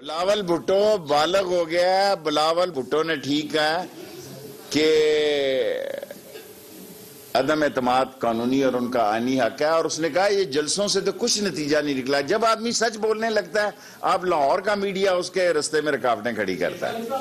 بلاول بھٹو بالغ ہو گیا ہے. بلاول بھٹو نے ٹھیک کہا کہ عدم اعتماد قانونی اور ان کا آئینی حق ہے, اور اس نے کہا یہ جلسوں سے تو کچھ نتیجہ نہیں نکلا. جب آدمی سچ بولنے لگتا ہے آپ لاہور کا میڈیا اس کے رستے میں رکاوٹیں کھڑی کرتا ہے.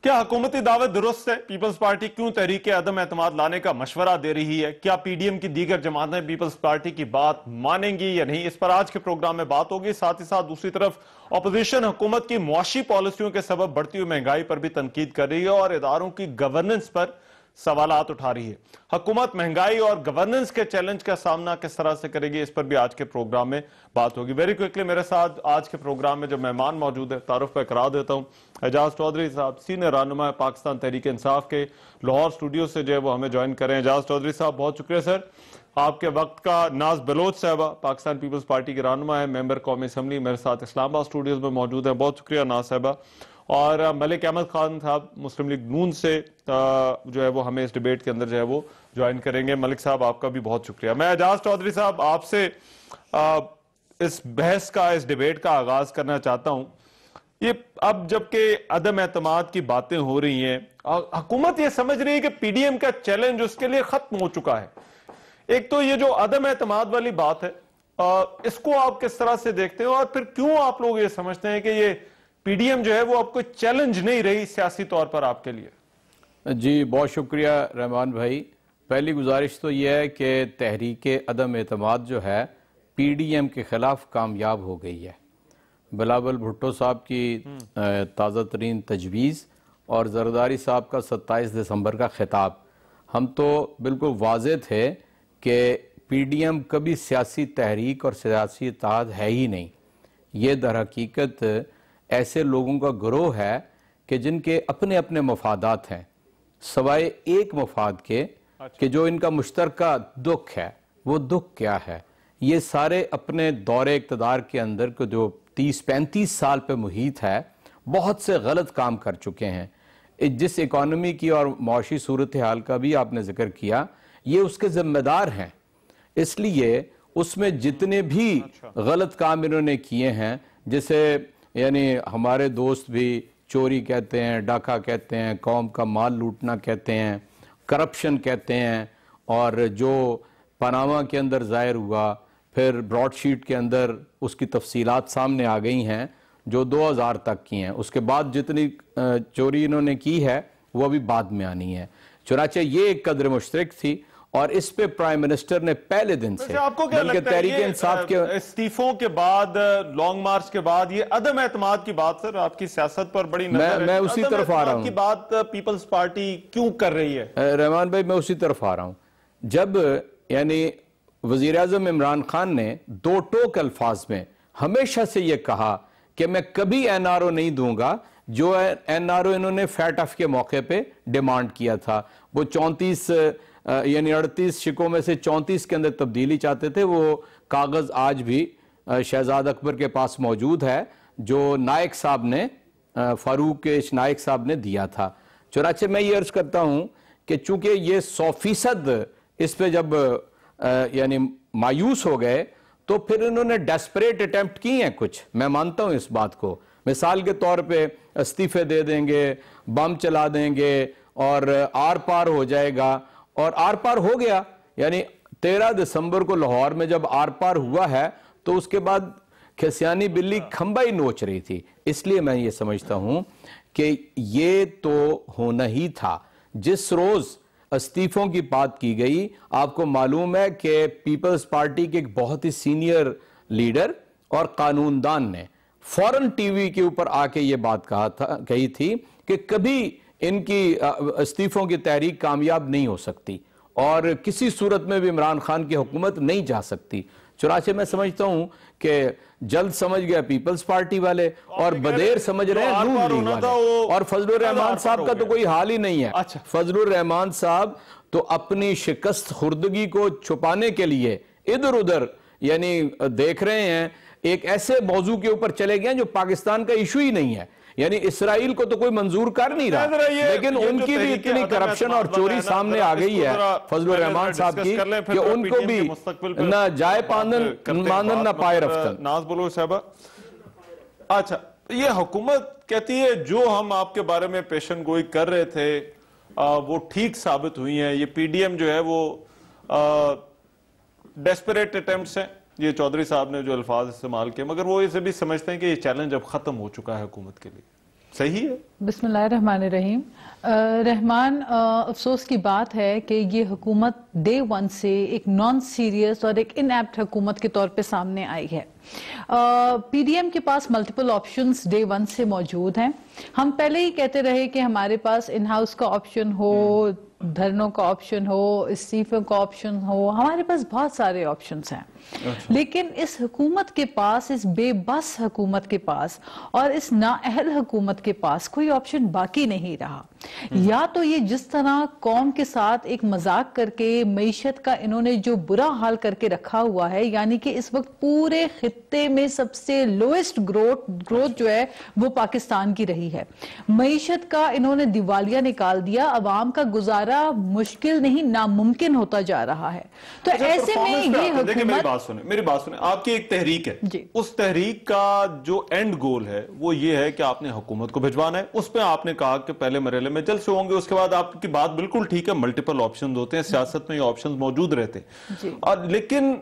کیا حکومتی دعوت درست ہے؟ پیپلز پارٹی کیوں تحریک عدم اعتماد لانے کا مشورہ دے رہی ہے؟ کیا پی ڈی ایم کی دیگر جماعتیں پیپلز پارٹی کی بات مانیں گی یا نہیں؟ اس پر آج کے پروگرام میں بات ہوگی. ساتھ ہی ساتھ دوسری طرف اپوزیشن حکومت کی معاشی پالیسیوں کے سبب بڑھتی ہوئی مہنگائی پر بھی تنقید کر رہی ہے اور اداروں کی گورننس پر سوالات اٹھا رہی ہے. حکومت مہنگائی اور گورننس کے چیلنج کا سامنا کس طرح سے کرے گی, اس پر بھی آج کے پروگرام میں بات ہوگی. ویری کوئکلی میرے ساتھ آج کے پروگرام میں جو مہمان موجود ہے تعارف پہ کرا دیتا ہوں. اعجاز چودھری صاحب سینئر رہنما پاکستان تحریک انصاف کے لاہور اسٹوڈیو سے جو ہے وہ ہمیں جوائن کریں. اعجاز چودھری صاحب بہت شکریہ سر آپ کے وقت کا. ناز بلوچ صاحبہ پاکستان پیپلز پارٹی کے رہنما ہے, ممبر قومی اسمبلی, میرے ساتھ اسلام آباد اسٹوڈیوز میں موجود ہیں. بہت شکریہ ناز صاحبہ. اور ملک احمد خان صاحب مسلم لیگ نون سے جو ہے وہ ہمیں اس ڈیبیٹ کے اندر جو ہے وہ جوائن کریں گے. ملک صاحب آپ کا بھی بہت شکریہ. میں اعجاز چودھری صاحب آپ سے اس بحث کا, اس ڈیبیٹ کا آغاز کرنا چاہتا ہوں. یہ اب جبکہ عدم اعتماد کی باتیں ہو رہی ہیں, حکومت یہ سمجھ رہی ہے کہ پی ڈی ایم کا چیلنج اس کے لیے ختم ہو چکا ہے. ایک تو یہ جو عدم اعتماد والی بات ہے اس کو آپ کس طرح سے دیکھتے ہیں, اور پھر کیوں آپ لوگ یہ سمجھتے ہیں کہ یہ پی ڈی ایم جو ہے وہ اب کوئی چیلنج نہیں رہی سیاسی طور پر آپ کے لیے؟ جی بہت شکریہ رحمان بھائی. پہلی گزارش تو یہ ہے کہ تحریک عدم اعتماد جو ہے پی ڈی ایم کے خلاف کامیاب ہو گئی ہے. بلاول بھٹو صاحب کی تازہ ترین تجویز اور زرداری صاحب کا 27 دسمبر کا خطاب, ہم تو بالکل واضح تھے کہ پی ڈی ایم کبھی سیاسی تحریک اور سیاسی اتحاد ہے ہی نہیں. یہ در حقیقت ایسے لوگوں کا گروہ ہے کہ جن کے اپنے اپنے مفادات ہیں, سوائے ایک مفاد کے کہ جو ان کا مشترکہ دکھ ہے. وہ دکھ کیا ہے؟ یہ سارے اپنے دور اقتدار کے اندر کو جو 30-35 سال پہ محیط ہے بہت سے غلط کام کر چکے ہیں. جس اکانومی کی اور معاشی صورتحال کا بھی آپ نے ذکر کیا, یہ اس کے ذمہ دار ہیں. اس لیے اس میں جتنے بھی غلط کام انہوں نے کیے ہیں, جسے یعنی ہمارے دوست بھی چوری کہتے ہیں, ڈاکہ کہتے ہیں, قوم کا مال لوٹنا کہتے ہیں, کرپشن کہتے ہیں, اور جو پاناما کے اندر ظاہر ہوا پھر براڈ شیٹ کے اندر اس کی تفصیلات سامنے آ گئی ہیں جو 2000 تک کی ہیں. اس کے بعد جتنی چوری انہوں نے کی ہے وہ ابھی بعد میں آنی ہے. چنانچہ یہ ایک قدر مشترک تھی, اور اس پہ پرائم منسٹر نے پہلے دن سے بلکہ تحریک انصاف کے استعفوں کے بعد, لانگ مارچ کے بعد, یہ عدم اعتماد کی بات سر آپ کی سیاست پر بڑی نظر ہے. میں اسی طرف آ رہا ہوں. کی بات پیپلز پارٹی کیوں کر رہی ہے؟ رحمان بھائی میں اسی طرف آ رہا ہوں. جب یعنی وزیراعظم عمران خان نے 2 ٹوک الفاظ میں ہمیشہ سے یہ کہا کہ میں کبھی این آر او نہیں دوں گا, جو این آر او انہوں نے فیٹ آف کے موقع پہ ڈیمانڈ کیا تھا, وہ 34 یعنی 38 شکوں میں سے 34 کے اندر تبدیلی چاہتے تھے. وہ کاغذ آج بھی شہزاد اکبر کے پاس موجود ہے جو نائک صاحب نے, فاروق نائک صاحب نے دیا تھا. چنانچہ میں یہ عرض کرتا ہوں کہ چونکہ یہ 100% اس پہ جب یعنی مایوس ہو گئے تو پھر انہوں نے ڈیسپریٹ اٹیمپٹ کی ہیں کچھ. میں مانتا ہوں اس بات کو. مثال کے طور پہ استعفے دے دیں گے, بم چلا دیں گے اور آر پار ہو جائے گا, اور آر پار ہو گیا. یعنی 13 دسمبر کو لاہور میں جب آر پار ہوا ہے تو اس کے بعد کھسیانی بلی کھمبا ہی نوچ رہی تھی. اس لیے میں یہ سمجھتا ہوں کہ یہ تو ہونا ہی تھا. جس روز استعفوں کی بات کی گئی, آپ کو معلوم ہے کہ پیپلز پارٹی کے ایک بہت ہی سینئر لیڈر اور قانون دان نے فوراً ٹی وی کے اوپر آ کے یہ بات کہی تھی کہ کبھی ان کی استعفوں کی تحریک کامیاب نہیں ہو سکتی اور کسی صورت میں بھی عمران خان کی حکومت نہیں جا سکتی. چنانچہ میں سمجھتا ہوں کہ جلد سمجھ گیا پیپلز پارٹی والے اور بدیر سمجھ رہے ہیں نون لیگ والے. اور فضل الرحمان صاحب کا تو کوئی حال ہی نہیں ہے. فضل الرحمان صاحب تو اپنی شکست خوردگی کو چھپانے کے لیے ادھر ادھر یعنی دیکھ رہے ہیں, ایک ایسے موضوع کے اوپر چلے گئے جو پاکستان کا ایشو ہی نہیں ہے. یعنی اسرائیل کو تو کوئی منظور کر نہیں رہا, لیکن ان کی بھی اتنی کرپشن اور چوری سامنے آ گئی ہے فضل الرحمان صاحب کی کہ ان کو بھی نہ جائے ماندن نہ پائے رفتن. ناز بلوچ صاحبہ, اچھا یہ حکومت کہتی ہے جو ہم آپ کے بارے میں پیشن گوئی کر رہے تھے وہ ٹھیک ثابت ہوئی ہیں. یہ پی ڈی ایم جو ہے وہ ڈیسپریٹ اٹیمپٹس ہیں, یہ چودھری صاحب نے جو الفاظ استعمال کیے, مگر وہ اسے بھی سمجھتے ہیں کہ یہ چیلنج اب ختم ہو چکا ہے حکومت کے لیے. صحیح ہے؟ بسم اللہ الرحمن الرحیم. رحمان, افسوس کی بات ہے کہ یہ حکومت ڈے ون سے ایک نان سیریس اور ایک ان ایپٹ حکومت کے طور پہ سامنے آئی ہے. پی ڈی ایم کے پاس ملٹیپل آپشنز ڈے ون سے موجود ہیں. ہم پہلے ہی کہتے رہے کہ ہمارے پاس ان ہاؤس کا آپشن ہو, دھرنوں کا آپشن ہو, استعفوں کا آپشن ہو, ہمارے پاس بہت سارے آپشنز ہیں. لیکن اس حکومت کے پاس, اس بے بس حکومت کے پاس اور اس نااہل حکومت کے پاس کوئی آپشن باقی نہیں رہا. یا تو یہ جس طرح قوم کے ساتھ ایک مذاق کر کے معیشت کا انہوں نے جو برا حال کر کے رکھا ہوا ہے, یعنی کہ اس وقت پورے خطے میں سب سے لوئسٹ گروتھ جو ہے وہ پاکستان کی رہی ہے. معیشت کا انہوں نے دیوالیہ نکال دیا, عوام کا گزارا مشکل نہیں ناممکن ہوتا جا رہا ہے. تو ایسے میں یہ حکومت, میری بات سنیں, آپ کی ایک تحریک ہے, اس تحریک کا جو اینڈ گول ہے وہ یہ ہے کہ آپ نے حکومت کو بھجوانا ہے. اس پہ آپ نے کہا کہ پہلے مرحلے میں جلسے ہوں گے, اس کے بعد آپ کی بات بالکل ٹھیک ہے, ملٹیپل آپشنز ہوتے ہیں, سیاست میں یہ آپشنز موجود رہتے ہیں. لیکن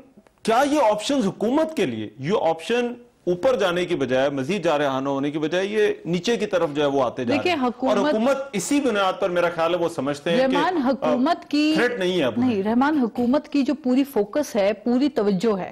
کیا یہ آپشنز حکومت کے لیے, یہ آپشن اوپر جانے کی بجائے, مزید جارحانہ ہونے کی بجائے, یہ نیچے کی طرف جو ہے وہ آتے جا رہے ہیں, اور حکومت اسی بنیاد پر میرا خیال ہے وہ سمجھتے ہیں کہ حکومت کی تھریٹ نہیں ہے. نہیں رحمان, حکومت کی جو پوری فوکس ہے, پوری توجہ ہے,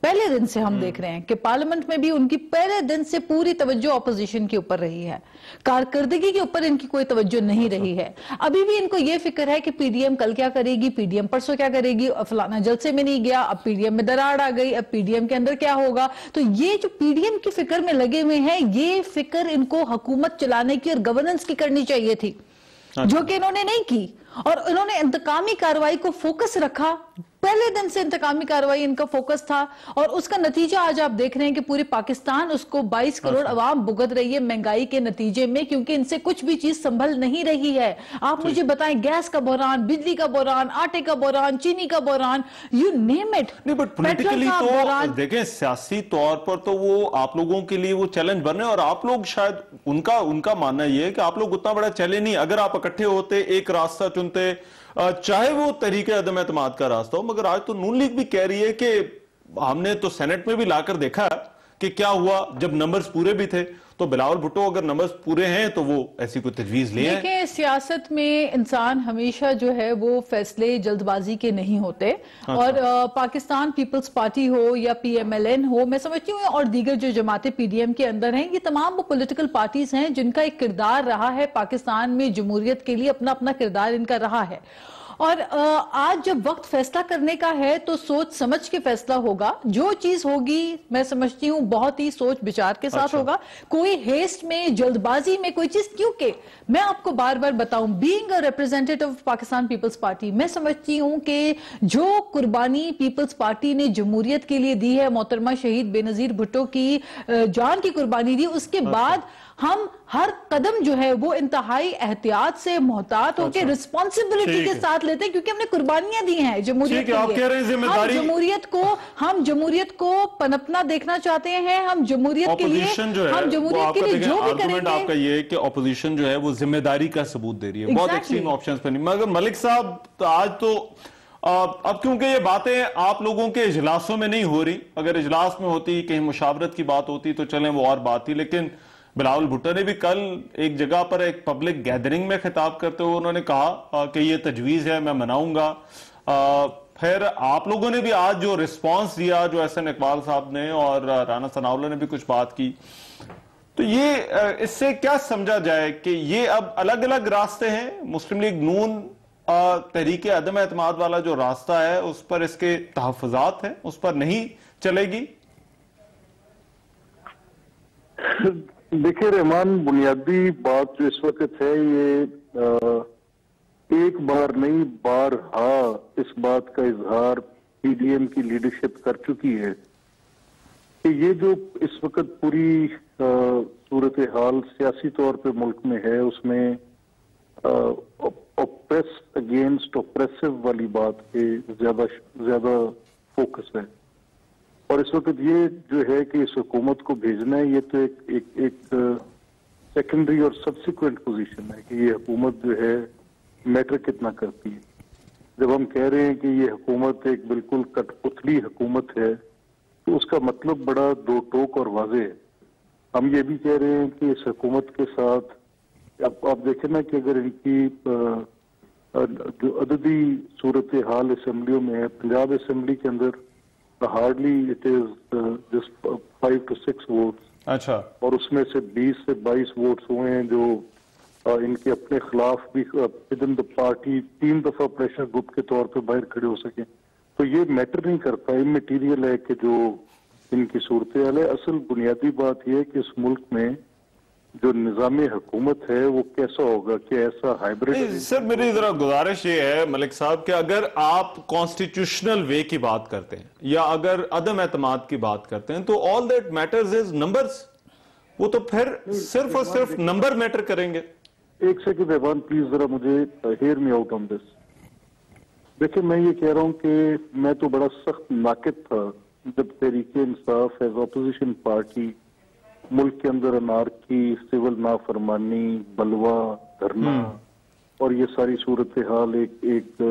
پہلے دن سے ہم دیکھ رہے ہیں کہ پارلیمنٹ میں بھی ان کی پہلے دن سے پوری توجہ اپوزیشن کے اوپر رہی ہے. کارکردگی کے اوپر ان کی کوئی توجہ نہیں رہی ہے. ابھی بھی ان کو یہ فکر ہے کہ پی ڈی ایم کل کیا کرے گی, پی ڈی ایم پرسوں کیا کرے گی, فلانا جلسے میں نہیں گیا, اب پی ڈی ایم میں دراڑ آ گئی, اب پی ڈی ایم کے اندر کیا ہوگا. تو یہ جو پی ڈی ایم کی فکر میں لگے ہوئے ہیں, یہ فکر ان کو حکومت چلانے کی اور گورننس کی کرنی چاہیے تھی, جو کہ انہوں نے نہیں کی. اور انہوں نے انتقامی کارروائی کو فوکس رکھا, پہلے دن سے انتقامی کارروائی ان کا فوکس تھا, اور اس کا نتیجہ آج آپ دیکھ رہے ہیں کہ پورے پاکستان اس کو 22 کروڑ عوام بھگت رہی ہے مہنگائی کے نتیجے میں, کیونکہ ان سے کچھ بھی چیز سنبھل نہیں رہی ہے. آپ مجھے بتائیں, گیس کا بحران, بجلی کا بحران, آٹے کا بحران, چینی کا بحران, یو نیم اٹ. نہیں, بٹ پولیٹیکلی تو دیکھیں, سیاسی طور پر تو وہ آپ لوگوں کے لیے وہ چیلنج بن رہے ہیں, اور آپ لوگ شاید ان کا ماننا یہ ہے کہ آپ لوگ اتنا بڑا چیلنج نہیں, اگر آپ اکٹھے ہوتے, ایک راستہ چنتے, چاہے وہ تحریک عدم اعتماد کا راستہ ہو. مگر آج تو نون لیگ بھی کہہ رہی ہے کہ ہم نے تو سینٹ میں بھی لا کر دیکھا کہ کیا ہوا جب نمبرز پورے بھی تھے. تو بلاول بھٹو اگر نمبرز پورے ہیں تو وہ ایسی کوئی تجویز لے ہیں. دیکھیں, سیاست میں انسان ہمیشہ جو ہے وہ فیصلے جلد بازی کے نہیں ہوتے, اور پاکستان پیپلز پارٹی ہو یا پی ایم ایل این ہو, میں سمجھتی ہوں, اور دیگر جو جماعتیں پی ڈی ایم کے اندر ہیں, یہ تمام وہ پولیٹیکل پارٹیز ہیں جن کا ایک کردار رہا ہے پاکستان میں جمہوریت کے لیے, اپنا اپنا کردار ان کا رہا ہے. اور آج جب وقت فیصلہ کرنے کا ہے تو سوچ سمجھ کے فیصلہ ہوگا. جو چیز ہوگی میں سمجھتی ہوں بہت ہی سوچ بچار کے ساتھ ہوگا, کوئی ہیسٹ میں, جلد بازی میں کوئی چیز, کیونکہ میں آپ کو بار بار بتاؤں, being a representative Pakistan Peoples Party, میں سمجھتی ہوں کہ جو قربانی پیپلز پارٹی نے جمہوریت کے لیے دی ہے, محترمہ شہید بے نظیر بھٹو کی جان کی قربانی دی, اس کے بعد ہم ہر قدم جو ہے وہ انتہائی احتیاط سے, محتاط ہو کے, رسپانسبلٹی کے ساتھ لیتے ہیں, کیونکہ ہم نے قربانیاں دی ہیں جمہوریت کے لیے. ہم جمہوریت کو پنپنا دیکھنا چاہتے ہیں, ہم جمہوریت کے لیے جو بھی کریں گے. آپ کا یہ ہے کہ اپوزیشن جو ہے وہ ذمہ داری کا ثبوت دے رہی ہے, بہت ایکسٹریم آپشنز پہ نہیں. مگر ملک صاحب آج تو اب کیونکہ یہ باتیں آپ لوگوں کے اجلاسوں میں نہیں ہو رہی, اگر اجلاس میں ہوتی, کہیں مشاورت کی بات ہوتی تو چلیں وہ اور بات تھی. لیکن بلاول بھٹو نے بھی کل ایک جگہ پر ایک پبلک گیدرنگ میں خطاب کرتے ہوئے انہوں نے کہا کہ یہ تجویز ہے, میں مناؤں گا. پھر آپ لوگوں نے بھی آج جو رسپانس دیا, جو احسن اقبال صاحب نے اور رانا ثناءاللہ نے بھی کچھ بات کی, تو یہ اس سے کیا سمجھا جائے کہ یہ اب الگ الگ راستے ہیں. مسلم لیگ نون تحریک عدم اعتماد والا جو راستہ ہے اس پر اس کے تحفظات ہیں, اس پر نہیں چلے گی. دیکھیں رحمان, بنیادی بات جو اس وقت ہے, یہ ایک بار نہیں بارہا اس بات کا اظہار پی ڈی ایم کی لیڈرشپ کر چکی ہے کہ یہ جو اس وقت پوری صورتحال سیاسی طور پہ ملک میں ہے, اس میں اوپریس اگینسٹ اوپریسو والی بات پہ زیادہ فوکس ہے. اور اس وقت یہ جو ہے کہ اس حکومت کو بھیجنا ہے، یہ تو ایک سیکنڈری اور سبسیکوینٹ پوزیشن ہے کہ یہ حکومت جو ہے میٹر کتنا کرتی ہے. جب ہم کہہ رہے ہیں کہ یہ حکومت ایک بالکل کٹ پتلی حکومت ہے تو اس کا مطلب بڑا دو ٹوک اور واضح ہے. ہم یہ بھی کہہ رہے ہیں کہ اس حکومت کے ساتھ آپ دیکھیں نا کہ اگر ان کی جو عددی صورتحال اسمبلیوں میں ہے، پنجاب اسمبلی کے اندر hardly it is just 5 to 6 votes, اچھا، اور اس میں سے 20 سے 22 ووٹس ہوئے ہیں جو ان کے اپنے خلاف بھی ودن دا پارٹی 3 دفعہ پریشر گروپ کے طور پہ باہر کھڑے ہو سکیں. تو یہ میٹر نہیں کرتا، امٹیریل ہے کہ جو ان کی صورتحال ہے. اصل بنیادی بات یہ ہے کہ اس ملک میں جو نظام حکومت ہے وہ کیسا ہوگا، کہ ایسا ہائیبرڈ. سر میری ذرا گزارش یہ ہے ملک صاحب کہ اگر آپ کانسٹیٹیوشنل وے کی بات کرتے ہیں یا اگر عدم اعتماد کی بات کرتے ہیں تو all that matters is numbers. وہ تو پھر صرف اور صرف نمبر میٹر کریں گے. ایک سیکنڈ ایوان پلیز ذرا مجھے ہیئر می آؤٹ آن دس. دیکھیں میں یہ کہہ رہا ہوں کہ میں تو بڑا سخت ناقد تھا جب Tehreek Insaf as opposition party ملک کے اندر انارکی، سول نافرمانی، بلوا، دھرنا اور یہ ساری صورتحال ایک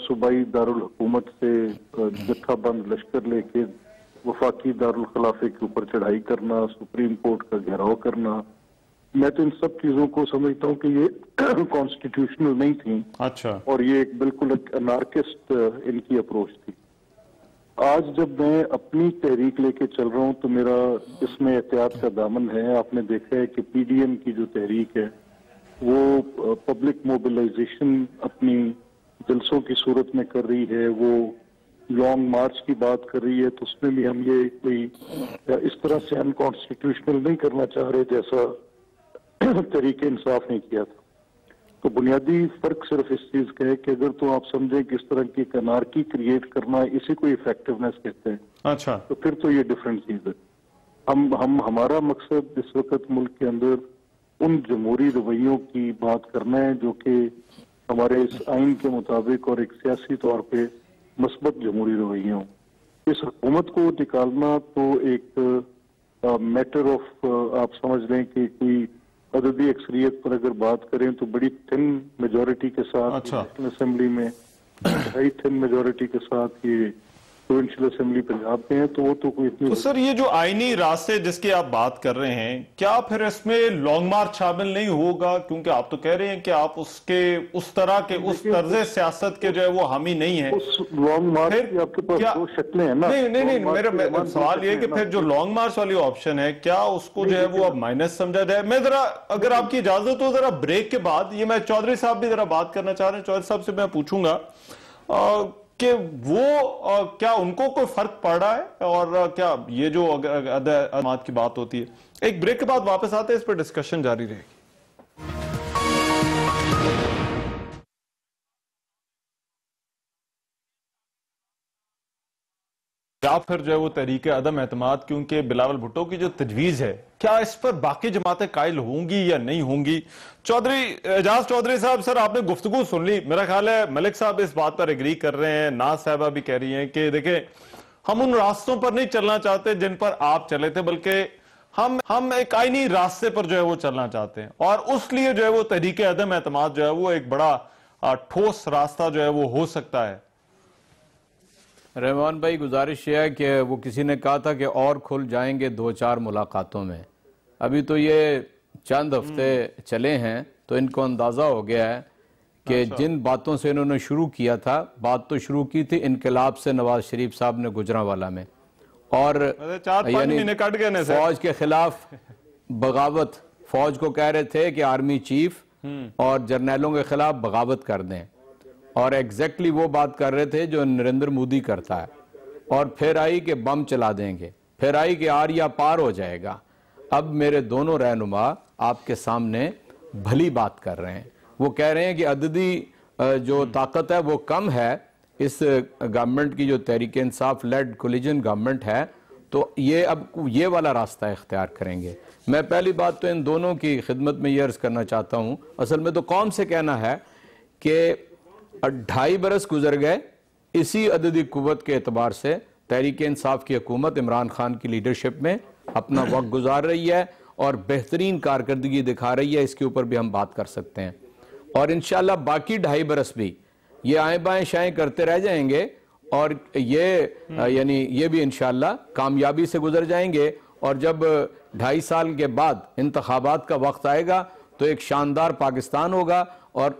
صوبائی دارالحکومت سے جتھا بند لشکر لے کے وفاقی دارالخلافے کے اوپر چڑھائی کرنا، سپریم کورٹ کا گھیراؤ کرنا. میں تو ان سب چیزوں کو سمجھتا ہوں کہ یہ کانسٹیٹیوشنل نہیں تھیں. اچھا. اور یہ ایک بالکل ایک انارکسٹ ان کی اپروچ تھی. آج جب میں اپنی تحریک لے کے چل رہا ہوں تو میرا اس میں احتیاط کا دامن ہے. آپ نے دیکھا ہے کہ پی ڈی ایم کی جو تحریک ہے وہ پبلک موبلائزیشن اپنی جلسوں کی صورت میں کر رہی ہے، وہ لانگ مارچ کی بات کر رہی ہے. تو اس میں بھی ہم یہ کوئی اس طرح سے انکانسٹیٹیوشنل نہیں کرنا چاہ رہے جیسا تحریک انصاف نے کیا تھا. تو بنیادی فرق صرف اس چیز کا ہے کہ اگر تو آپ سمجھیں کہ اس طرح کی ایک انارکی کریٹ کرنا اسی کو ایفیکٹونیس کہتے ہیں، اچھا، تو پھر تو یہ ڈیفرنٹ چیز ہے. ہمارا مقصد اس وقت ملک کے اندر ان جمہوری رویوں کی بات کرنا ہے جو کہ ہمارے اس آئین کے مطابق اور ایک سیاسی طور پہ مثبت جمہوری رویے ہوں. اس حکومت کو نکالنا تو ایک میٹر آف آپ سمجھ لیں کہ کوئی عددی اکثریت پر اگر بات کریں تو بڑی تھن میجورٹی کے ساتھ اسمبلی میں بڑی تھن میجورٹی کے ساتھ یہ پروونشل اسمبلی پنجاب میں ہے. تو وہ تو کوئی اتنی. تو سر یہ جو آئینی راستے جس کی آپ بات کر رہے ہیں کیا پھر اس میں لانگ مارچ شامل نہیں ہوگا؟ کیونکہ آپ تو کہہ رہے ہیں کہ آپ اس طرح کے اس طرز سیاست کے جو ہے وہ حامی نہیں ہیں. لانگ مارچ آپ کے پاس دو شکلیں ہیں نا. نہیں میرا سوال یہ ہے کہ پھر جو لانگ مارچ والی آپشن ہے کیا اس کو جو ہے وہ اب مائنس سمجھا جائے؟ میں ذرا اگر آپ کی اجازت ہو ذرا بریک کے بعد یہ میں چودھری صاحب بھی ذرا بات کرنا چاہ رہے ہیں. چودھری صاحب سے میں پوچھوں گا کہ وہ کیا ان کو کوئی فرق پڑ رہا ہے اور کیا یہ جو عدم اعتماد کی بات ہوتی ہے. ایک بریک کے بعد واپس آتے ہیں، اس پر ڈسکشن جاری رہے گی. یا پھر جو ہے وہ تحریک عدم اعتماد، کیونکہ بلاول بھٹو کی جو تجویز ہے کیا اس پر باقی جماعتیں قائل ہوں گی یا نہیں ہوں گی؟ اعجاز چودھری صاحب، سر آپ نے گفتگو سن لی، میرا خیال ہے ملک صاحب اس بات پر ایگری کر رہے ہیں، ناز صاحبہ بھی کہہ رہی ہیں کہ دیکھیں ہم ان راستوں پر نہیں چلنا چاہتے جن پر آپ چلے تھے، بلکہ ہم ایک آئینی راستے پر جو ہے وہ چلنا چاہتے ہیں، اور اس لیے جو ہے وہ تحریک عدم اعتماد جو ہے وہ ایک بڑا ٹھوس راستہ جو ہے وہ ہو سکتا ہے. رحمان بھائی گزارش یہ ہے کہ وہ کسی نے کہا تھا کہ اور کھل جائیں گے 2-4 ملاقاتوں میں. ابھی تو یہ چند ہفتے چلے ہیں تو ان کو اندازہ ہو گیا ہے کہ جن باتوں سے انہوں نے شروع کیا تھا، بات تو شروع کی تھی انقلاب سے نواز شریف صاحب نے گجرانوالہ میں، اور یعنی فوج کے خلاف بغاوت، فوج کو کہہ رہے تھے کہ آرمی چیف اور جرنیلوں کے خلاف بغاوت کر دیں، اور ایگزیکٹلی وہ بات کر رہے تھے جو نریندر مودی کرتا ہے. اور پھر آئی کہ بم چلا دیں گے، پھر آئی کہ آریا پار ہو جائے گا. اب میرے دونوں رہنما آپ کے سامنے بھلی بات کر رہے ہیں. وہ کہہ رہے ہیں کہ عددی جو طاقت ہے وہ کم ہے اس گورنمنٹ کی، جو Tehreek Insaf lead collagen government ہے، تو یہ اب یہ والا راستہ اختیار کریں گے. میں پہلی بات تو ان دونوں کی خدمت میں یہ عرض کرنا چاہتا ہوں، اصل میں تو قوم سے کہنا ہے کہ 2.5 برس گزر گئے اسی عددی قوت کے اعتبار سے تحریک انصاف کی حکومت عمران خان کی لیڈرشپ میں اپنا وقت گزار رہی ہے اور بہترین کارکردگی دکھا رہی ہے، اس کے اوپر بھی ہم بات کر سکتے ہیں. اور انشاءاللہ باقی 2.5 برس بھی یہ آئیں بائیں شائیں کرتے رہ جائیں گے اور یہ بھی انشاءاللہ کامیابی سے گزر جائیں گے. اور جب 2.5 سال کے بعد انتخابات کا وقت آئے گا تو ایک شاندار پاکستان ہوگا اور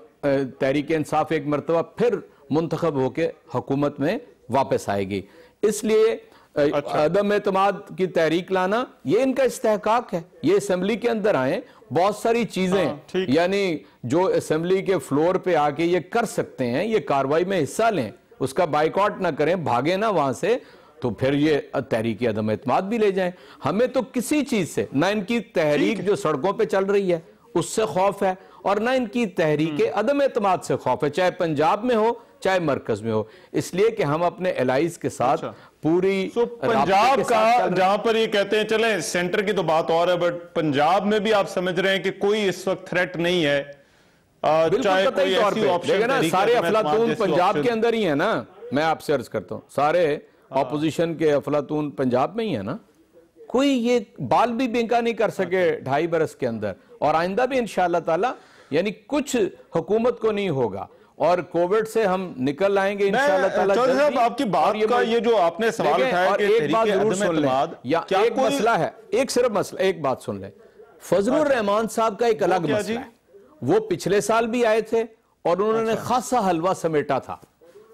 تحریک انصاف ایک مرتبہ پھر منتخب ہو کے حکومت میں واپس آئے گی. اس لیے عدم اعتماد کی تحریک لانا یہ ان کا استحقاق ہے. یہ اسمبلی کے اندر آئیں، بہت ساری چیزیں یعنی جو اسمبلی کے فلور پہ آ کے یہ کر سکتے ہیں، یہ کاروائی میں حصہ لیں، اس کا بائیکاٹ نہ کریں، بھاگیں نہ وہاں سے، تو پھر یہ تحریک عدم اعتماد بھی لے جائیں. ہمیں تو کسی چیز سے نہ ان کی تحریک جو سڑکوں پہ چل رہی ہے اس سے خوف ہے اور نہ ان کی تحریک عدم اعتماد سے خوف ہے، چاہے پنجاب میں ہو چاہے مرکز میں ہو. اس لیے کہ ہم اپنے الائز کے ساتھ پوری پنجاب کا جہاں پر یہ کہتے ہیں چلیں سینٹر کی تو بات اور ہے، بٹ پنجاب میں بھی آپ سمجھ رہے ہیں کہ کوئی اس وقت تھریٹ نہیں ہے. بالکل قطعی طور پہ دیکھیں نا، سارے افلاطون پنجاب کے اندر ہی ہیں نا. میں آپ سے عرض کرتا ہوں سارے اپوزیشن کے افلاطون پنجاب میں ہی ہیں نا. کوئی یہ بال بھی بینکا نہیں کر سکے 2.5 برس کے اندر، اور آئندہ بھی انشاءاللہ تعالی یعنی کچھ حکومت کو نہیں ہوگا اور کووڈ سے ہم نکل آئیں گے انشاءاللہ تعالی. چودھری صاحب آپ کی بات کا یہ جو آپ نے سوال اٹھایا کہ ایک بات ضرور سن لیں، یا ایک مسئلہ ہے، ایک بات سن لیں. فضل الرحمان صاحب کا ایک الگ مسئلہ ہے. وہ پچھلے سال بھی آئے تھے اور انہوں نے خاصا حلوہ سمیٹا تھا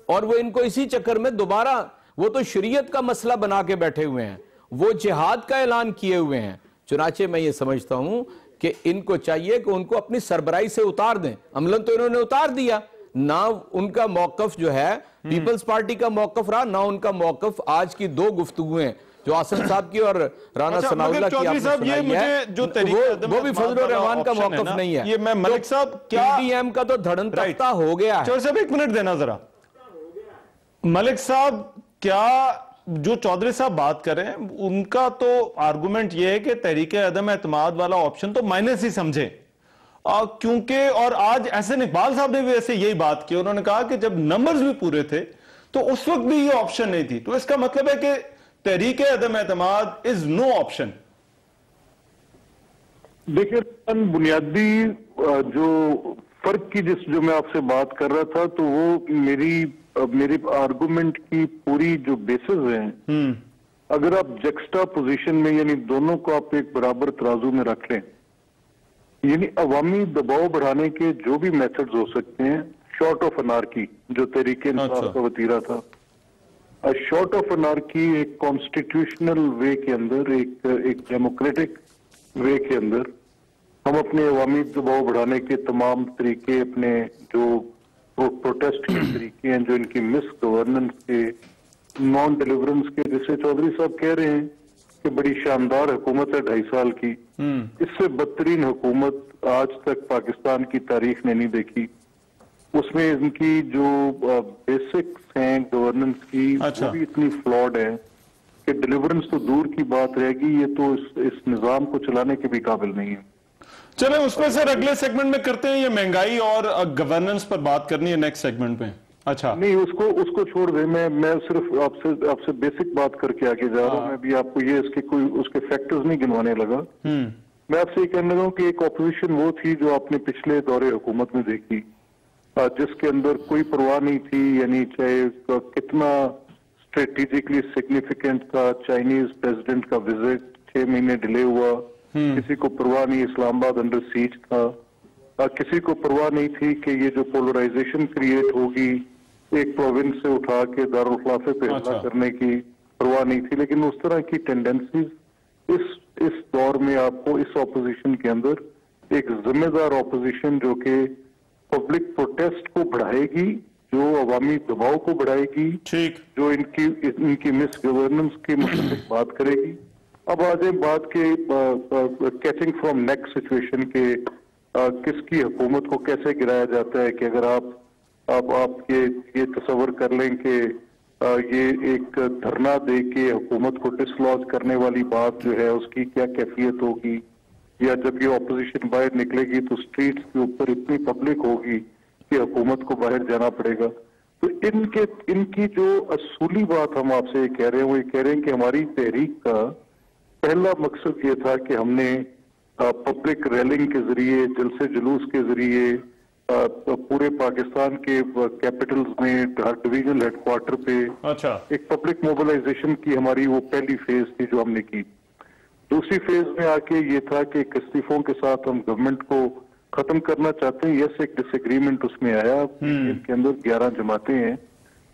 اور وہ ان کو اسی چکر میں دوبارہ، وہ تو شریعت کا مسئلہ بنا کے بیٹھے ہوئے ہیں، وہ جہاد کا اعلان کیے ہوئے ہیں. چنانچہ میں یہ سمجھتا ہوں کہ ان کو چاہیے کہ ان کو اپنی سربراہی سے اتار دیں. عملاً تو انہوں نے اتار دیا، نہ ان کا موقف جو ہے پیپلز پارٹی کا موقف رہا، نہ ان کا موقف آج کی 2 گفتگویں جو آسن صاحب کی اور رانا ثناء اللہ کی آپ نے سنائی ہے، وہ بھی فضل الرحمان کا موقف نہیں ہے. یہ میں ملک صاحب پی ڈی ایم کا تو دھڑن تختہ ہو گیا ہے. چودھری صاحب 1 منٹ دینا ذرا. ملک صاحب کیا جو چودھری صاحب بات کر رہے ہیں ان کا تو آرگومنٹ یہ ہے کہ تحریک عدم اعتماد والا آپشن تو مائنس ہی سمجھیں، کیونکہ اور آج احسن اقبال صاحب نے بھی ایسے یہی بات کی. انہوں نے کہا کہ جب نمبرز بھی پورے تھے تو اس وقت بھی یہ آپشن نہیں تھی. تو اس کا مطلب ہے کہ تحریک عدم اعتماد از نو آپشن. دیکھیں بنیادی جو فرق کی جو میں آپ سے بات کر رہا تھا تو وہ میری آرگومنٹ کی پوری جو بیسز ہیں، اگر آپ جیکسٹا پوزیشن میں یعنی دونوں کو آپ ایک برابر ترازو میں رکھ لیں، یعنی عوامی دباؤ بڑھانے کے جو بھی میتھڈز ہو سکتے ہیں شارٹ آف انارکی جو تحریک انصاف کا وتیرہ تھا، شارٹ آف انارکی ایک کانسٹیٹیوشنل وے کے اندر، ایک ڈیموکریٹک وے کے اندر ہم اپنے عوامی دباؤ بڑھانے کے تمام طریقے، اپنے جو پروٹیسٹ کے طریقے ہیں، جو ان کی مس گورننس کے، نان ڈیلیورنس کے، جسے چودھری صاحب کہہ رہے ہیں کہ بڑی شاندار حکومت ہے 2.5 سال کی، اس سے بدترین حکومت آج تک پاکستان کی تاریخ نے نہیں دیکھی. اس میں ان کی جو بیسکس ہیں گورننس کی وہ بھی اتنی فلاڈ ہے کہ ڈیلیورنس تو دور کی بات رہے گی، یہ تو اس نظام کو چلانے کے بھی قابل نہیں ہے. چلیں اس میں سے اگلے سیگمنٹ میں کرتے ہیں. یہ مہنگائی اور گورننس پر بات کرنی ہے نیکسٹ سیگمنٹ میں. اچھا نہیں، اس کو چھوڑ دیں. میں صرف آپ سے بیسک بات کر کے آگے جا رہا ہوں. میں بھی آپ کو یہ اس کے فیکٹرز نہیں گنوانے لگا. میں آپ سے یہ کہنے لگا ہوں کہ ایک اپوزیشن وہ تھی جو آپ نے پچھلے دور حکومت میں دیکھی، جس کے اندر کوئی پرواہ نہیں تھی، یعنی چاہے کتنا اسٹریٹجیکلی سگنیفیکنٹ تھا چائنیز پریزیڈنٹ کا وزٹ 6 مہینے ڈیلے ہوا، کسی کو پرواہ نہیں اسلام آباد انڈر سیج تھا، کسی کو پرواہ نہیں تھی کہ یہ جو پولرائزیشن کریٹ ہوگی ایک پروونس سے اٹھا کے دارالخلافے پہ حملہ کرنے کی پرواہ نہیں تھی. لیکن اس طرح کی ٹینڈنسیز اس دور میں آپ کو اس اپوزیشن کے اندر ایک ذمہ دار اپوزیشن جو کہ پبلک پروٹیسٹ کو بڑھائے گی، جو عوامی دباؤ کو بڑھائے گی، جو ان کی مس گورننس کے متعلق بات کرے گی. اب آ جائیں بات کے کیچنگ فرام نیک سچویشن کے کس کی حکومت کو کیسے گرایا جاتا ہے. کہ اگر آپ یہ تصور کر لیں کہ یہ ایک دھرنا دے کے حکومت کو ڈس لاج کرنے والی بات جو ہے اس کی کیا کیفیت ہوگی، یا جب یہ اپوزیشن باہر نکلے گی تو سٹریٹس کے اوپر اتنی پبلک ہوگی کہ حکومت کو باہر جانا پڑے گا. تو ان کی جو اصولی بات ہم آپ سے یہ کہہ رہے ہیں وہ یہ کہہ رہے ہیں کہ ہماری تحریک کا پہلا مقصد یہ تھا کہ ہم نے پبلک ریلنگ کے ذریعے، جلسے جلوس کے ذریعے پورے پاکستان کے کیپٹلز میں ہر ڈویژنل ہیڈ کوارٹر پہ ایک پبلک موبلائزیشن کی ہماری وہ پہلی فیز تھی جو ہم نے کی. دوسری فیز میں آ کے یہ تھا کہ استعفوں کے ساتھ ہم گورنمنٹ کو ختم کرنا چاہتے ہیں. یس، ایک ڈس ایگریمنٹ اس میں آیا، ان کے اندر 11 جماعتیں ہیں،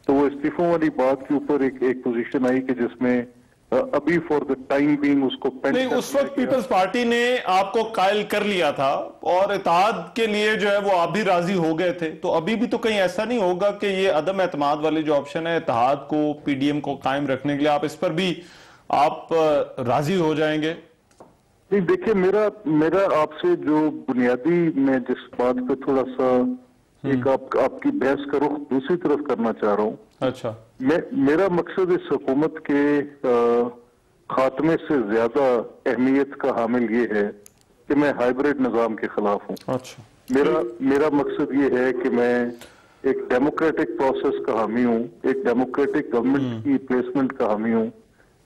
تو وہ استعفوں والی بات کے اوپر ایک پوزیشن آئی کہ جس میں ابھی فور دا ٹائم بینگ اس کو نہیں، اس وقت پیپلز پارٹی نے آپ کو قائل کر لیا تھا اور اتحاد کے لیے جو ہے وہ آپ بھی راضی ہو گئے تھے. تو ابھی بھی تو کہیں ایسا نہیں ہوگا کہ یہ عدم اعتماد والی جو آپشن ہے اتحاد کو، پی ڈی ایم کو قائم رکھنے کے لیے، آپ اس پر بھی آپ راضی ہو جائیں گے؟ نہیں، دیکھیں، میرا آپ سے جو بنیادی میں جس بات پہ تھوڑا سا ایک آپ کی بحث کا رخ دوسری طرف کرنا چاہ رہا ہوں. اچھا، میرا مقصد اس حکومت کے خاتمے سے زیادہ اہمیت کا حامل یہ ہے کہ میں ہائیبریڈ نظام کے خلاف ہوں. اچھا، میرا مقصد یہ ہے کہ میں ایک ڈیموکریٹک پروسیس کا حامی ہوں، ایک ڈیموکریٹک گورنمنٹ کی پلیسمنٹ کا حامی ہوں.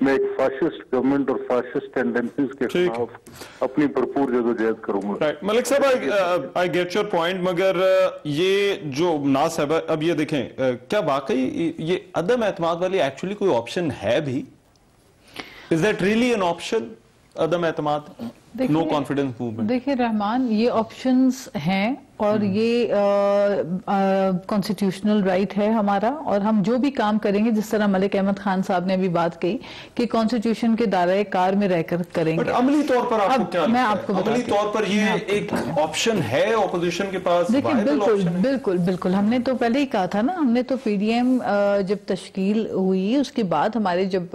میں ایک فاشسٹ گورنمنٹ اور فاشسٹ ٹینڈنسیز کے خلاف اپنی بھرپور جدوجہد کروں گا. ملک صاحب، آئی گیٹ یور پوائنٹ، مگر یہ جو ناز صاحب، اب یہ دیکھیں، کیا واقعی یہ عدم اعتماد والی ایکچولی کوئی آپشن ہے بھی؟ Is that really an option, عدم اعتماد، نو کانفیڈنس موومنٹ؟ دیکھیں رحمان، یہ آپشنز ہیں اور یہ کانسٹیٹیوشنل رائٹ ہے ہمارا، اور ہم جو بھی کام کریں گے، جس طرح ملک احمد خان صاحب نے ابھی بات کہی کہ کانسٹیٹیوشن کے دائرۂ کار میں رہ کر کریں گے. عملی طور پر آپ کو کیا میں لگتا آپ کو ہے؟ عملی طور پر یہ ایک آپشن ہے اپوزیشن کے پاس؟ دیکھیں، بالکل ہم نے تو پہلے ہی کہا تھا نا، ہم نے تو پی ڈی ایم جب تشکیل ہوئی اس کے بعد ہمارے جب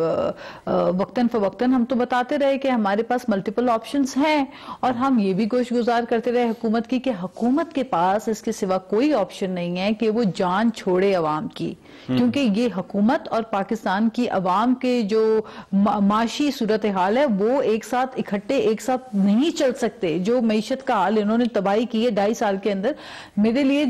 وقتاً فوقتاً ہم تو بتاتے رہے کہ ہمارے پاس ملٹیپل آپشنز ہیں، اور ہم یہ بھی گوش گزار کرتے رہے حکومت کی کہ حکومت کے پاس اس کے سوا کوئی آپشن نہیں ہے کہ وہ جان چھوڑے عوام کی، کیونکہ یہ حکومت اور پاکستان کی عوام کے جو معاشی صورتحال ہے وہ ایک ساتھ اکٹھے ایک ساتھ نہیں چل سکتے. جو معیشت کا حال انہوں نے تباہی کی ہے 2.5 سال کے اندر، میرے لیے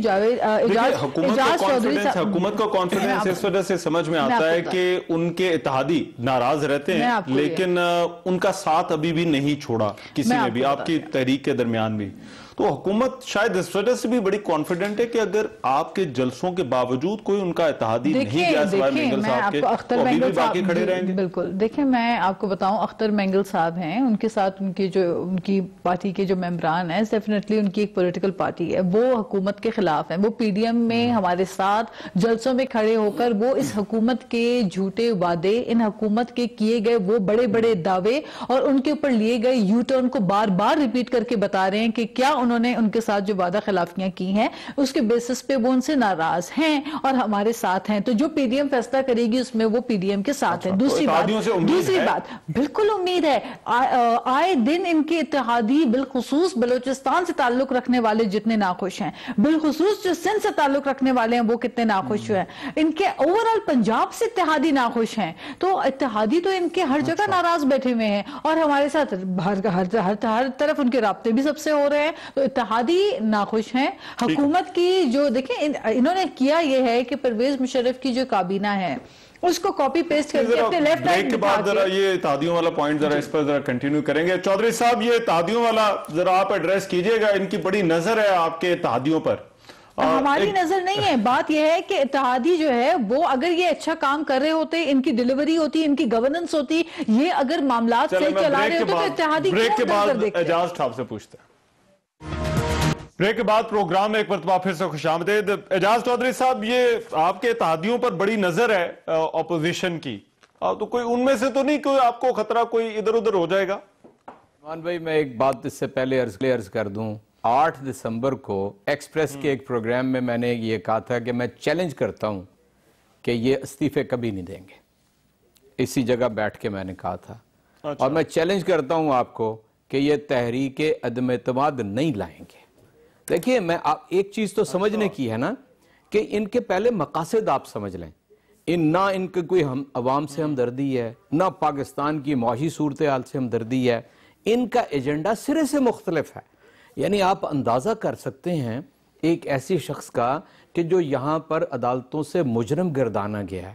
حکومت کا کانفیڈنس اس وجہ سے سمجھ میں آتا ہے کہ ان کے اتحادی ناراض رہتے ہیں، لیکن ان کا ساتھ ابھی بھی نہیں چھوڑا کسی نے بھی، آپ کی تحریک کے درمیان بھی. تو حکومت شاید اس وجہ سے بھی بڑی کانفیڈنٹ ہے کہ اگر آپ کے جلسوں کے باوجود کوئی ان کا اتحادی نہیں گیا سوائے مینگل صاحب کے، تو ابھی بھی باقی کھڑے رہیں گے. بالکل، دیکھیں میں آپ کو بتاؤں، اختر مینگل صاحب ہیں، ان کے ساتھ ان کی پارٹی کے جو ممبران ہیں، ڈیفینیٹلی ان کی ایک پولیٹیکل پارٹی ہے، وہ حکومت کے خلاف ہیں. وہ پی ڈی ایم میں ہمارے ساتھ جلسوں میں کھڑے ہو کر وہ اس حکومت کے جھوٹے وعدے، ان حکومت کے کیے گئے وہ بڑے بڑے دعوے اور ان کے اوپر لیے گئے یو ٹرن کو بار بار ریپیٹ کر کے بتا رہے ہیں کہ کیا انہوں نے ان کے ساتھ جو وعدہ خلافیاں کی ہیں اس کے بیسس پہ وہ ان سے ناراض ہیں اور ہمارے ساتھ ہیں. تو جو پی ڈی ایم فیصلہ کرے گی اس میں وہ پی ڈی ایم کے ساتھ ہیں. دوسری بات بالکل امید ہے، آئے دن ان کے اتحادی بالخصوص بلوچستان سے تعلق رکھنے والے جتنے ناخوش ہیں، بالخصوص جو سندھ سے تعلق رکھنے والے ہیں وہ کتنے ناخوش ہیں، ان کے اوورال پنجاب سے اتحادی ناخوش ہیں. تو اتحادی تو ان کے ہر جگہ ناراض بیٹھے ہوئے ہیں اور ہمارے ساتھ ہر طرف ان کے رابطے بھی سب سے ہو رہے ہیں. تو اتحادی ناخوش ہیں. حکومت کی جو دیکھیں انہوں نے کیا یہ ہے کہ پرویز مشرف کی جو کابینہ ہے اس کو کاپی پیسٹ کر کے اپنے لیفٹ بریک کے بعد ذرا یہ اتحادیوں والا پوائنٹ ذرا اس پر ذرا کنٹینیو کریں گے. چودھری صاحب، یہ اتحادیوں والا ذرا آپ ایڈریس کیجئے گا، ان کی بڑی نظر ہے آپ کے اتحادیوں پر. ہماری نظر نہیں ہے، بات یہ ہے کہ اتحادی جو ہے وہ اگر یہ اچھا کام کر رہے ہوتے، ان کی ڈیلیوری ہوتی، ان کی گورننس ہوتی، یہ اگر معاملات صحیح چلا رہے ہوتے تو اتحادی بریک کے بعد اعجاز صاحب سے پوچھتے ہیں. بریک کے بعد پروگرام میں ایک مرتبہ پھر سے خوش آمدید. اعجاز چودھری صاحب، یہ آپ کے اتحادیوں پر بڑی نظر ہے اپوزیشن کی، تو کوئی ان میں سے تو نہیں کوئی آپ کو خطرہ کوئی ادھر ادھر ہو جائے گا؟ مان بھائی، میں ایک بات اس سے پہلے عرض کر دوں. 8 دسمبر کو ایکسپریس کے ایک پروگرام میں نے یہ کہا تھا کہ میں چیلنج کرتا ہوں کہ یہ استعفے کبھی نہیں دیں گے. اسی جگہ بیٹھ کے میں نے کہا تھا. اور میں چیلنج کرتا ہوں آپ کو کہ یہ تحریک عدم اعتماد نہیں لائیں گے. دیکھیے، میں ایک چیز تو سمجھنے کی ہے نا کہ ان کے پہلے مقاصد آپ سمجھ لیں. نہ ان کے کوئی عوام سے ہمدردی ہے، نہ پاکستان کی معاشی صورتحال سے ہمدردی ہے. ان کا ایجنڈا سرے سے مختلف ہے. یعنی آپ اندازہ کر سکتے ہیں ایک ایسی شخص کا کہ جو یہاں پر عدالتوں سے مجرم گردانا گیا ہے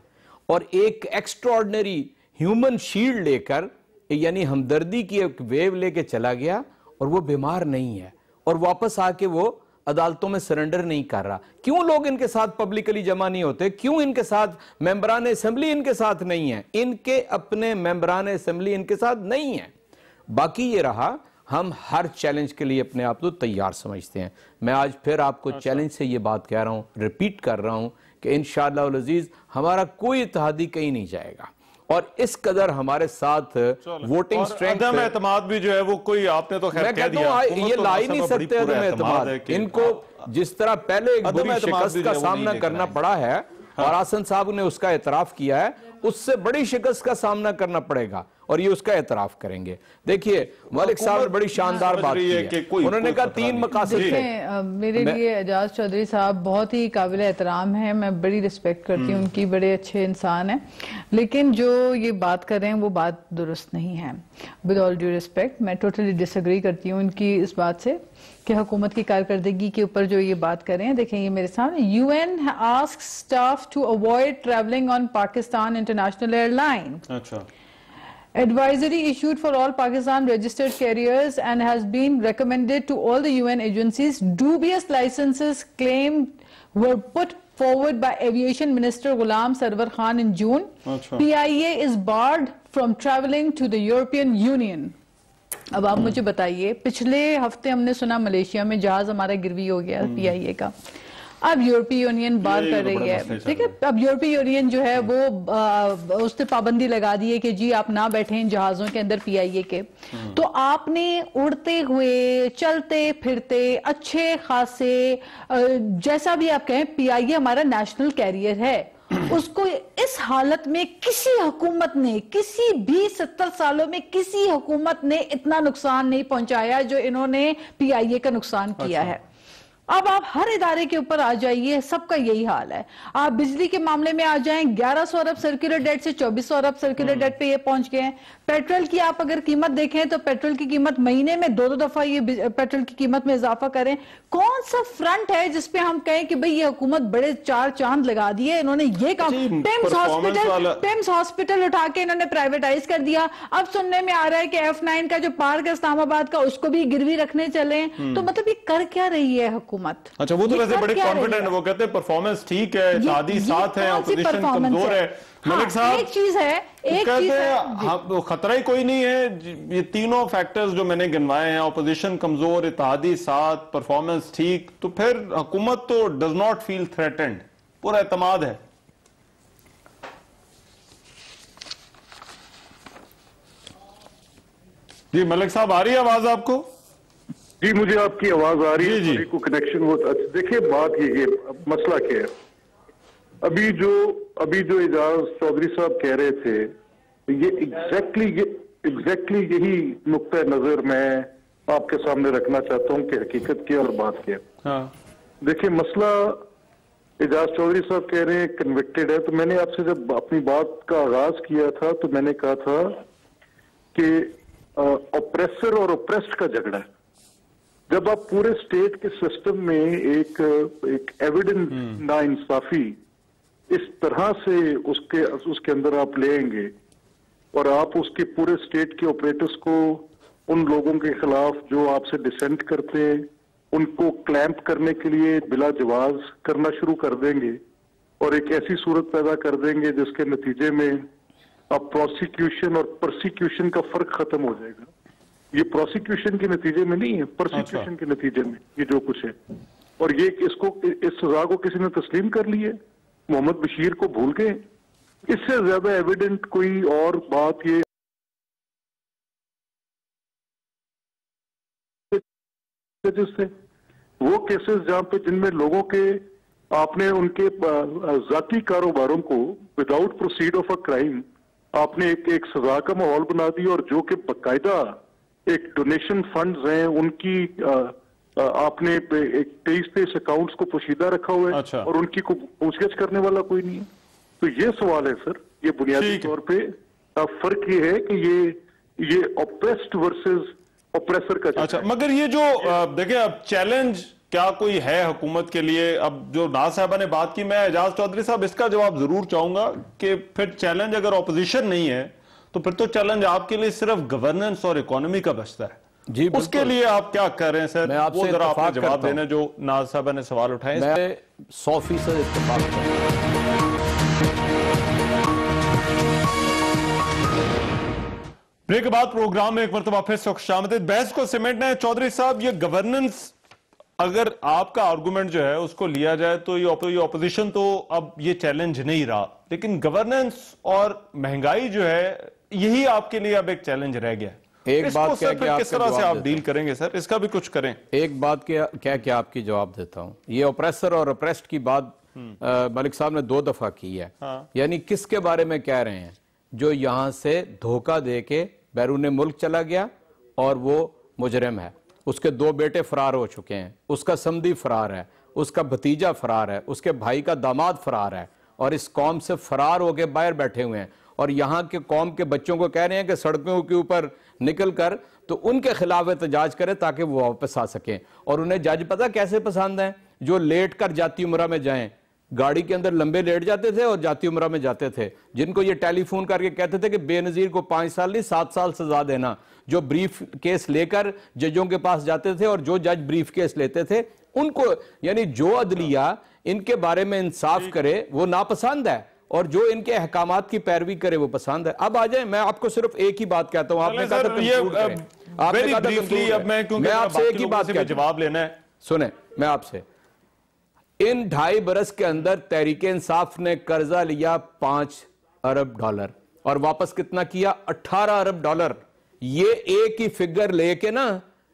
اور ایک ایکسٹراڈنری ہیومن شیلڈ لے کر یعنی ہمدردی کی ایک ویو لے کے چلا گیا اور وہ بیمار نہیں ہے اور واپس آ کے وہ عدالتوں میں سرنڈر نہیں کر رہا. کیوں لوگ ان کے ساتھ پبلکلی جمع نہیں ہوتے؟ کیوں ان کے ساتھ ممبران اسمبلی ان کے ساتھ نہیں ہیں؟ ان کے اپنے ممبران اسمبلی ان کے ساتھ نہیں ہیں. باقی یہ رہا ہم ہر چیلنج کے لیے اپنے آپ کو تیار سمجھتے ہیں. میں آج پھر آپ کو چیلنج سے یہ بات کہہ رہا ہوں, ریپیٹ کر رہا ہوں کہ انشاءاللہ العزیز ہمارا کوئی اتحادی کہیں نہیں جائے گا اور اس قدر ہمارے ساتھ ووٹنگ سٹرینگتھ عدم اعتماد بھی جو ہے وہ کوئی آپ نے تو خیر کہہ دیا, یہ لا ہی نہیں سکتے عدم اعتماد. ان کو جس طرح پہلے ایک بری شکست کا سامنا کرنا پڑا ہے اور آسن صاحب نے اس کا اعتراف کیا ہے, اس سے بڑی شکست کا سامنا کرنا پڑے گا اور یہ اس کا اعتراف کریں گے. دیکھیے ملک صاحب نے بڑی شاندار بات کی ہے, انہوں نے کہا 3 مقاصد تھے. میرے لیے اعجاز چودھری صاحب بہت ہی قابل احترام ہیں, میں بڑی رسپیکٹ کرتی ہوں ان کی, بڑے اچھے انسان ہیں, لیکن جو یہ بات کر رہے ہیں وہ بات درست نہیں ہے. ود آل ڈیو ریسپیکٹ میں ٹوٹلی ڈس ایگری کرتی ہوں ان کی اس بات سے کہ حکومت کی کارکردگی کے اوپر جو یہ بات کر رہے ہیں. دیکھیں یہ میرے سامنے, UN asks staff to avoid traveling on Pakistan International Airline. اچھا. Advisory issued for all Pakistan registered carriers and has been recommended to all the UN agencies. Dubious licenses claimed were put forward by Aviation Minister Ghulam Sarwar Khan in June. Achha. PIA is barred from traveling to the European Union. اب آپ مجھے بتائیے, پچھلے ہفتے ہم نے سنا Malaysia میں جہاز ہمارا گروی ہو گیا PIA کا, اب یورپی یونین بار کر رہی ہے. ٹھیک ہے, اب یورپی یونین جو ہے وہ اس نے پابندی لگا دی ہے کہ جی آپ نہ بیٹھیں جہازوں کے اندر PIA کے. تو آپ نے اڑتے ہوئے چلتے پھرتے اچھے خاصے جیسا بھی آپ کہیں PIA ہمارا نیشنل کیریئر ہے, اس کو اس حالت میں کسی حکومت نے کسی بھی 70 سالوں میں کسی حکومت نے اتنا نقصان نہیں پہنچایا جو انہوں نے PIA کا نقصان کیا ہے. اب آپ ہر ادارے کے اوپر آ جائیے, سب کا یہی حال ہے. آپ بجلی کے معاملے میں آ جائیں, 1100 ارب سرکولر ڈیٹ سے 2400 ارب سرکولر ڈیٹ پہ یہ پہنچ گئے ہیں. پیٹرول کی آپ اگر قیمت دیکھیں تو پیٹرول کی قیمت مہینے میں 2 دفعہ یہ پیٹرول کی قیمت میں اضافہ کریں. کون سا فرنٹ ہے جس پہ ہم کہیں کہ بھئی یہ حکومت بڑے 4 چاند لگا دیے, انہوں نے یہ کام, پیمز ہاسپٹل اٹھا کے انہوں نے پرائیویٹائز کر دیا. اب سننے میں آ رہا ہے کہ F9 کا جو پارک ہے اسلام آباد کا اس کو بھی گروی رکھنے چلیں. تو مطلب یہ کر کیا رہی ہے حکومت؟ اچھا, وہ تو ویسے بڑے کانفیڈنٹ, وہ کہتے ہیں پرفارمنس ٹھیک ہے, اتحادی ساتھ ہے, اپوزیشن کمزور ہے. ملک صاحب ایک چیز ہے, کہتے ہیں خطرہ ہی کوئی نہیں ہے, یہ تینوں فیکٹرز جو میں نے گنوائے ہیں, اپوزیشن کمزور, اتحادی ساتھ, پرفارمنس ٹھیک, تو پھر حکومت تو ڈز ناٹ فیل تھریٹنڈ, پورا اعتماد ہے. جی ملک صاحب آ رہی ہے آواز آپ کو؟ جی مجھے آپ کی آواز آ رہی ہے. جی کو کنیکشن وہ دیکھیں بات یہ مسئلہ کیا ہے. ابھی جو اعجاز چودھری صاحب کہہ رہے تھے یہ ایگزیکٹلی یہی نقطہ نظر میں آپ کے سامنے رکھنا چاہتا ہوں کہ حقیقت کیا اور بات کیا. دیکھیں مسئلہ اعجاز چودھری صاحب کہہ رہے ہیں کنوکٹڈ ہے, تو میں نے آپ سے جب اپنی بات کا آغاز کیا تھا تو میں نے کہا تھا کہ اوپریسر اور اوپریسڈ کا جھگڑا ہے. جب آپ پورے اسٹیٹ کے سسٹم میں ایک ایویڈنس نا انصافی اس طرح سے اس کے اندر آپ لیں گے اور آپ اس کے پورے اسٹیٹ کے آپریٹرز کو ان لوگوں کے خلاف جو آپ سے ڈسینٹ کرتے ہیں ان کو کلیمپ کرنے کے لیے بلا جواز کرنا شروع کر دیں گے اور ایک ایسی صورت پیدا کر دیں گے جس کے نتیجے میں اب پروسیکیوشن اور پرسیکیوشن کا فرق ختم ہو جائے گا. یہ پروسیکیوشن کے نتیجے میں نہیں ہے, پرسیکیوشن کے نتیجے میں یہ جو کچھ ہے. اور یہ اس سزا کو کسی نے تسلیم کر لی ہے, محمد بشیر کو بھول گئے. اس سے زیادہ ایویڈنٹ کوئی اور بات یہ سے وہ کیسز جہاں پہ جن میں لوگوں کے آپ نے ان کے ذاتی کاروباروں کو without proceed of a crime آپ نے ایک سزا کا ماحول بنا دیا, اور جو کہ باقاعدہ ایک ڈونیشن فنڈز ہیں ان کی آپ نے 23 اکاؤنٹس کو پوشیدہ رکھا ہوا ہے اور ان کی پوچھ گچھ کرنے والا کوئی نہیں ہے. تو یہ سوال ہے سر, یہ بنیادی طور پہ فرق یہ ہے کہ یہ اوپریسڈ ورسز اوپریسر کا. اچھا, مگر یہ جو دیکھیں اب چیلنج کیا کوئی ہے حکومت کے لیے؟ اب جو ناز صاحبہ نے بات کی، میں اعجاز چودھری صاحب اس کا جواب ضرور چاہوں گا کہ پھر چیلنج اگر اپوزیشن نہیں ہے تو پھر تو چیلنج آپ کے لیے صرف گورننس اور اکانومی کا بچتا ہے. جی اس کے لیے آپ کیا کر رہے ہیں سر؟ میں آپ وہ سے ذرا آپ نے اتفاق جواب کرتا دینا جو ناز صاحبہ نے سوال اٹھائے. میں 100% اتفاق کرتا ہوں. بریک کے بعد پروگرام میں ایک مرتبہ پھر سے خوش آمدید. بحث کو سمیٹنا ہے چودھری صاحب. یہ گورننس اگر آپ کا آرگومنٹ جو ہے اس کو لیا جائے تو یہ اپوزیشن تو اب یہ چیلنج نہیں رہا، لیکن گورننس اور مہنگائی جو ہے یہی آپ کے لیے اب ایک چیلنج رہ گیا. ایک بات کہہ کے کس طرح سے آپ ڈیل کریں گے سر؟ اس کا بھی کچھ کریں. ایک بات کہہ کے آپ کی جواب دیتا ہوں. یہ اپریسر اور اپریسڈ کی بات ملک صاحب نے 2 دفعہ کی ہے. یعنی کس کے بارے میں کہہ رہے ہیں؟ جو یہاں سے دھوکہ دے کے بیرون ملک چلا گیا اور وہ مجرم ہے. اس کے 2 بیٹے فرار ہو چکے ہیں، اس کا سمدی فرار ہے، اس کا بھتیجا فرار ہے، اس کے بھائی کا داماد فرار ہے، اور اس قوم سے فرار ہو کے باہر بیٹھے ہوئے ہیں. اور یہاں کے قوم کے بچوں کو کہہ رہے ہیں کہ سڑکوں کے اوپر نکل کر تو ان کے خلاف احتجاج کرے تاکہ وہ واپس آ سکیں. اور انہیں جج پتہ کیسے پسند ہیں؟ جو لیٹ کر جاتی عمرہ میں جائیں، گاڑی کے اندر لمبے لیٹ جاتے تھے اور جاتی عمرہ میں جاتے تھے، جن کو یہ ٹیلی فون کر کے کہتے تھے کہ بے نظیر کو 5 سال نہیں 7 سال سزا دینا. جو بریف کیس لے کر ججوں کے پاس جاتے تھے اور جو جج بریف کیس لیتے تھے ان کو، یعنی جو عدلیہ ان کے بارے میں انصاف کرے وہ ناپسند ہے، اور جو ان کے احکامات کی پیروی کرے وہ پسند ہے. اب آ جائیں، میں آپ کو صرف ایک ہی بات کہتا ہوں. آپ نے کہا تھا کنکلوڈ کریں. میں آپ سے ایک ہی بات کہتا ہوں، جواب لینا ہے. سنیں، میں آپ سے ان 2.5 برس کے اندر تحریک انصاف نے قرضہ لیا $5 ارب اور واپس کتنا کیا؟ $18 ارب. یہ ایک ہی فگر لے کے نا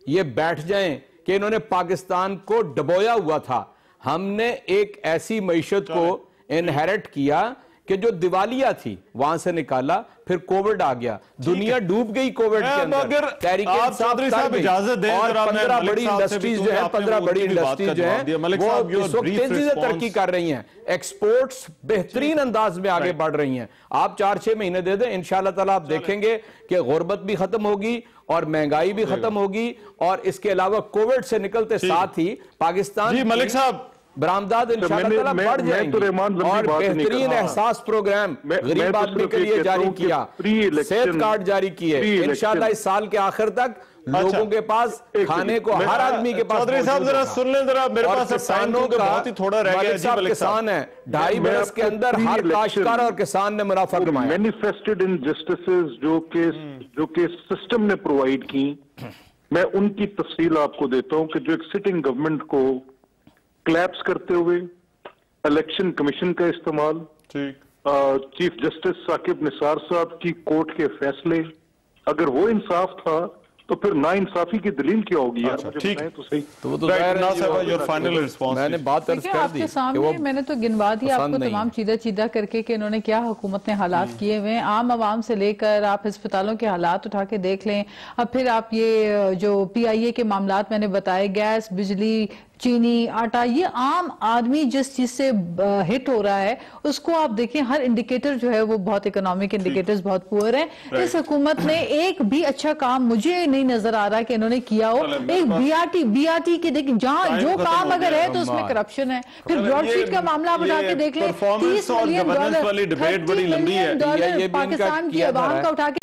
یہ بیٹھ جائیں کہ انہوں نے پاکستان کو ڈبویا ہوا تھا. ہم نے ایک ایسی معیشت کو انہیرٹ کیا کہ جو دیوالیہ تھی، وہاں سے نکالا، پھر کووڈ آ گیا، دنیا ڈوب گئی کووڈ کے اندر. تحریک انصاف کر گئی اور 15 بڑی انڈسٹریز جو ہیں، 15 بڑی انڈسٹریز جو ہیں وہ اس وقت تیزی سے ترقی کر رہی ہیں. ایکسپورٹس بہترین انداز میں آگے بڑھ رہی ہیں. آپ 4-6 مہینے دے دیں، انشاءاللہ تعالیٰ آپ دیکھیں گے کہ غربت بھی ختم ہوگی اور مہنگائی بھی ختم ہوگی، اور اس کے علاوہ کووڈ سے نکلتے ساتھ ہی پاکستان جی ملک صاحب برآمدات انشاءاللہ تعالیٰ بڑھ جائیں گی. اور بہترین احساس پروگرام غریب آدمی کے لیے جاری کیا، صحت کارڈ جاری کیے. انشاءاللہ اس سال کے آخر تک لوگوں کے پاس کھانے کو ہر آدمی کے پاس چودھری صاحب ذرا سن لیں ذرا، میرے پاس کسانوں کا بہت ہی تھوڑا رہ گیا. صاحب کسان ہے، 2.5 برس کے اندر ہر کاشتکار اور کسان نے منافع کمایا. مینیفیسٹڈ انجسٹسز جو کہ سسٹم نے پرووائیڈ کی، میں ان کی تفصیل آپ کو دیتا ہوں کہ جو ایک سٹنگ گورنمنٹ کو کلیپس کرتے ہوئے الیکشن کمیشن کا استعمال، چیف جسٹس ثاقب نثار صاحب کی کورٹ کے فیصلے، اگر وہ انصاف تھا تو پھر نا انصافی کی دلیل کیا ہوگی؟ میں نے بات عرض کر دی، میں نے تو گنوا دیا آپ کو تمام چیدہ کر کے کہ انہوں نے کیا حکومت نے حالات کیے ہوئے ہیں. عام عوام سے لے کر آپ ہسپتالوں کے حالات اٹھا کے دیکھ لیں. اب پھر آپ یہ جو PIA کے معاملات میں نے بتائے، گیس، بجلی، چینی، آٹا، یہ عام آدمی جس چیز سے ہٹ ہو رہا ہے اس کو آپ دیکھیں، ہر انڈیکیٹر جو ہے وہ بہت اکنامک انڈیکیٹرز بہت پور ہیں. اس حکومت نے ایک بھی اچھا کام مجھے نہیں نظر آ رہا کہ انہوں نے کیا ہو. ایک BRT کے دیکھیں، جہاں جو کام اگر ہے تو اس میں کرپشن ہے. پھر براڈ شیٹ کا معاملہ آپ اٹھا کے دیکھ لیں، $30 ملین پاکستان کی عوام کا اٹھا کے